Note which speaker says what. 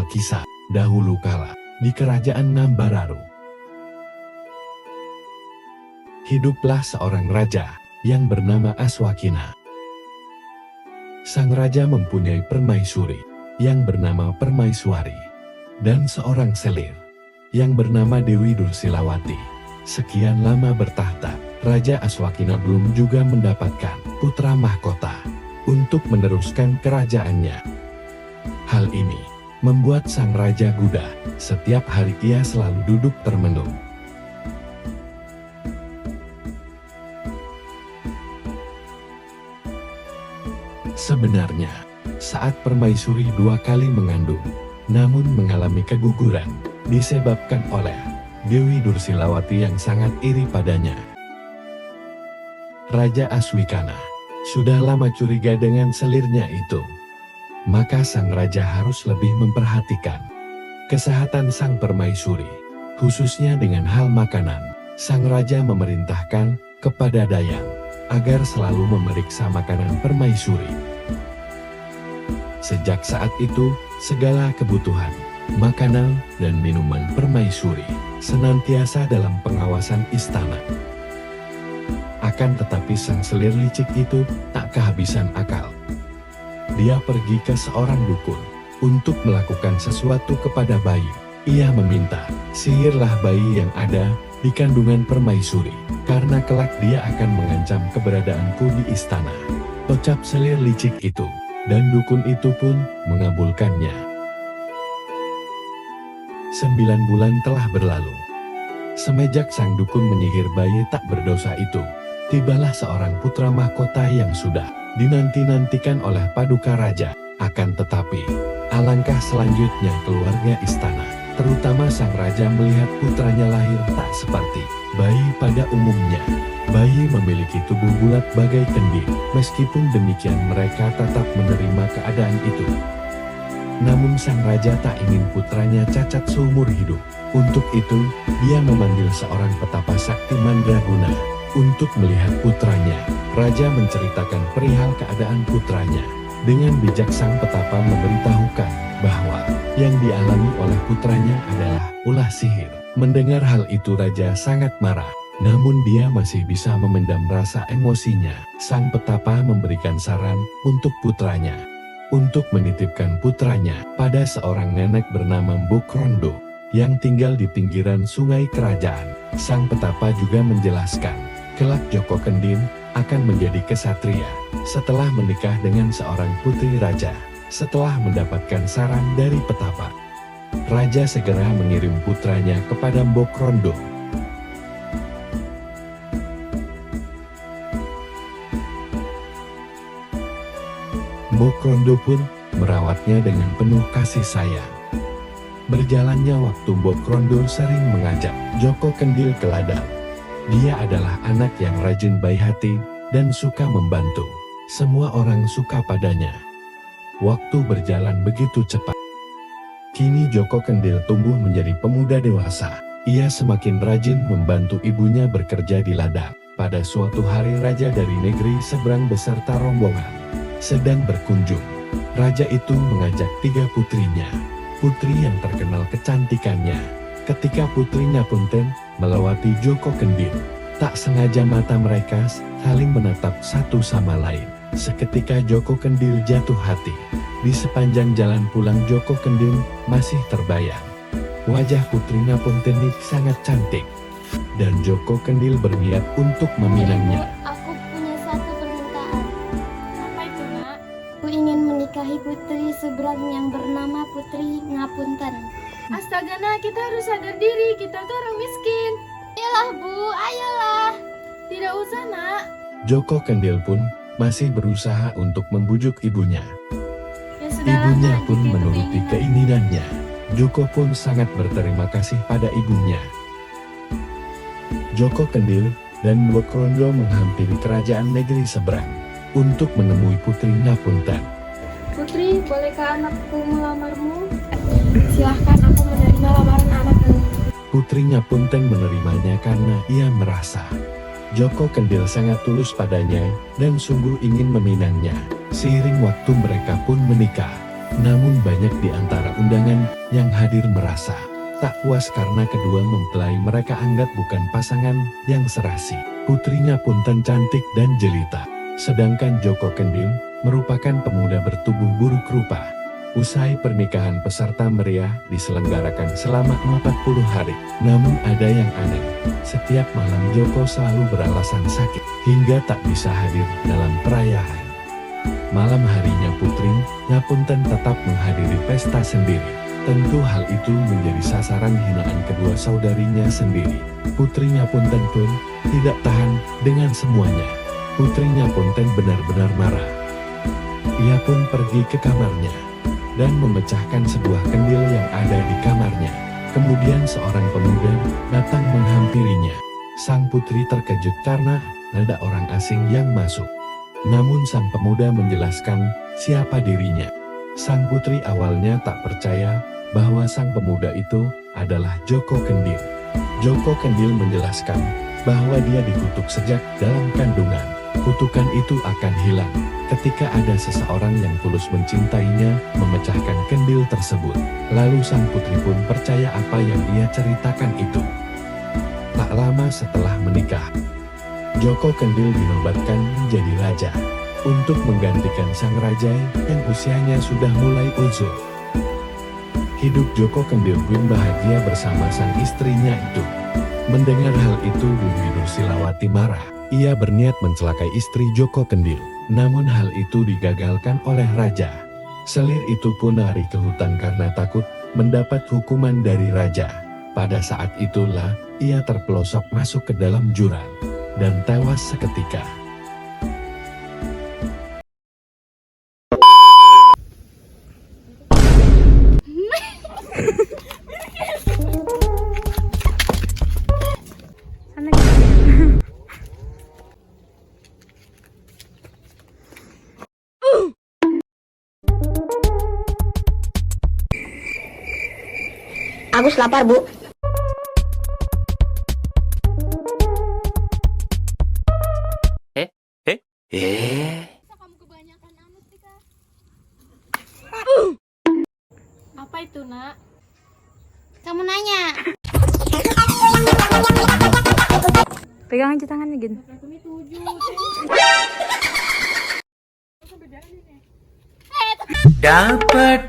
Speaker 1: sebuah kisah dahulu kala di kerajaan Nambararu. Hiduplah seorang raja yang bernama Aswakina. Sang raja mempunyai permaisuri yang bernama Permaiswari dan seorang selir yang bernama Dewi Dursilawati. Sekian lama bertahta, Raja Aswakina belum juga mendapatkan putra mahkota untuk meneruskan kerajaannya. Hal ini membuat sang raja gundah. Setiap hari ia selalu duduk termenung. Sebenarnya, saat permaisuri 2 kali mengandung, namun mengalami keguguran, disebabkan oleh Dewi Dursilawati yang sangat iri padanya. Raja Aswakina sudah lama curiga dengan selirnya itu. Maka sang raja harus lebih memperhatikan kesehatan sang permaisuri, khususnya dengan hal makanan. Sang raja memerintahkan kepada Dayang agar selalu memeriksa makanan permaisuri. Sejak saat itu, segala kebutuhan makanan dan minuman permaisuri senantiasa dalam pengawasan istana. Akan tetapi sang selir licik itu tak kehabisan akal. Dia pergi ke seorang dukun untuk melakukan sesuatu kepada bayi. Ia meminta, sihirlah bayi yang ada di kandungan permaisuri, karena kelak dia akan mengancam keberadaanku di istana. Ucap selir licik itu, dan dukun itu pun mengabulkannya. 9 bulan telah berlalu. Semenjak sang dukun menyihir bayi tak berdosa itu, tibalah seorang putra mahkota yang sudah dinanti-nantikan oleh paduka raja. Akan tetapi, alangkah selanjutnya keluarga istana, terutama sang raja melihat putranya lahir tak seperti bayi pada umumnya. Bayi memiliki tubuh bulat bagai kendi. Meskipun demikian mereka tetap menerima keadaan itu. Namun sang raja tak ingin putranya cacat seumur hidup. Untuk itu, dia memanggil seorang petapa sakti mandraguna untuk melihat putranya. Raja menceritakan perihal keadaan putranya. Dengan bijak sang petapa memberitahukan bahwa yang dialami oleh putranya adalah ulah sihir. Mendengar hal itu raja sangat marah. Namun dia masih bisa memendam rasa emosinya. Sang petapa memberikan saran untuk putranya untuk menitipkan putranya pada seorang nenek bernama Mbok Rondo yang tinggal di pinggiran sungai kerajaan. Sang petapa juga menjelaskan, kelak Joko Kendin akan menjadi kesatria setelah menikah dengan seorang putri raja. Setelah mendapatkan saran dari petapa, raja segera mengirim putranya kepada Mbok Rondo. Mbok Rondo pun merawatnya dengan penuh kasih sayang. Berjalannya waktu, Mbok Rondo sering mengajak Joko Kendil ke ladang. Dia adalah anak yang rajin baik hati dan suka membantu. Semua orang suka padanya. Waktu berjalan begitu cepat. Kini Joko Kendil tumbuh menjadi pemuda dewasa. Ia semakin rajin membantu ibunya bekerja di ladang. Pada suatu hari raja dari negeri seberang beserta rombongan sedang berkunjung. Raja itu mengajak 3 putrinya. Putri yang terkenal kecantikannya. Ketika putrinya Punten melewati Joko Kendil, tak sengaja mata mereka saling menatap satu sama lain. Seketika Joko Kendil jatuh hati. Di sepanjang jalan pulang Joko Kendil masih terbayang wajah putrinya Punten sangat cantik. Dan Joko Kendil berniat untuk meminangnya.
Speaker 2: Aku punya satu permintaan. Apa itu, Nak? Aku ingin menikahi putri seberang yang bernama Putri Ngapunten.
Speaker 3: Astaga, Nak, kita harus sadar diri, kita tuh orang miskin.
Speaker 2: Ayolah, Bu, ayolah.
Speaker 3: Tidak usah, Nak.
Speaker 4: Joko Kendil pun masih berusaha untuk membujuk ibunya.
Speaker 3: Ya sudahlah,
Speaker 4: Ibunya
Speaker 3: Nak,
Speaker 4: pun
Speaker 3: jika itu
Speaker 4: menuruti
Speaker 3: keinginan.
Speaker 4: keinginannya. Joko pun sangat berterima kasih pada ibunya. Joko Kendil dan Mbok Rondo menghampiri kerajaan negeri seberang untuk menemui Putri Ngapunten.
Speaker 3: Putri, bolehkah anakku melamarmu?
Speaker 2: Silahkan, aku menerima lamaran anakmu.
Speaker 4: Putri Ngapunten menerimanya karena ia merasa Joko Kendil sangat tulus padanya dan sungguh ingin meminangnya. Seiring waktu mereka pun menikah.
Speaker 1: Namun banyak di antara undangan yang hadir merasa tak puas karena kedua mempelai mereka anggap bukan pasangan yang serasi. Putrinya Punten cantik dan jelita, sedangkan Joko Kendil merupakan pemuda bertubuh buruk rupa. Usai pernikahan peserta meriah diselenggarakan selama 40 hari. Namun ada yang aneh, setiap malam Joko selalu beralasan sakit hingga tak bisa hadir dalam perayaan. Malam harinya Putri Ngapunten tetap menghadiri pesta sendiri. Tentu hal itu menjadi sasaran hinaan kedua saudarinya sendiri. Putri Ngapunten pun tidak tahan dengan semuanya. Putri Ngapunten benar-benar marah. Ia pun pergi ke kamarnya dan memecahkan sebuah kendil yang ada di kamarnya. Kemudian seorang pemuda datang menghampirinya. Sang putri terkejut karena ada orang asing yang masuk. Namun sang pemuda menjelaskan siapa dirinya. Sang putri awalnya tak percaya bahwa sang pemuda itu adalah Joko Kendil. Joko Kendil menjelaskan bahwa dia dikutuk sejak dalam kandungan. Kutukan itu akan hilang ketika ada seseorang yang tulus mencintainya memecahkan kendil tersebut. Lalu sang putri pun percaya apa yang ia ceritakan itu. Tak lama setelah menikah, Joko Kendil dinobatkan menjadi raja untuk menggantikan sang raja yang usianya sudah mulai uzur. Hidup Joko Kendil pun bahagia bersama sang istrinya itu. Mendengar hal itu Bibi Nursilawati marah. Ia berniat mencelakai istri Joko Kendil. Namun hal itu digagalkan oleh raja. Selir itu pun lari ke hutan karena takut mendapat hukuman dari raja. Pada saat itulah ia terpelosok masuk ke dalam jurang dan tewas seketika.
Speaker 5: Agus lapar, Bu.
Speaker 3: Apa itu, Nak?
Speaker 2: Kamu nanya.
Speaker 6: Pegang aja tangannya gini.
Speaker 7: Dapat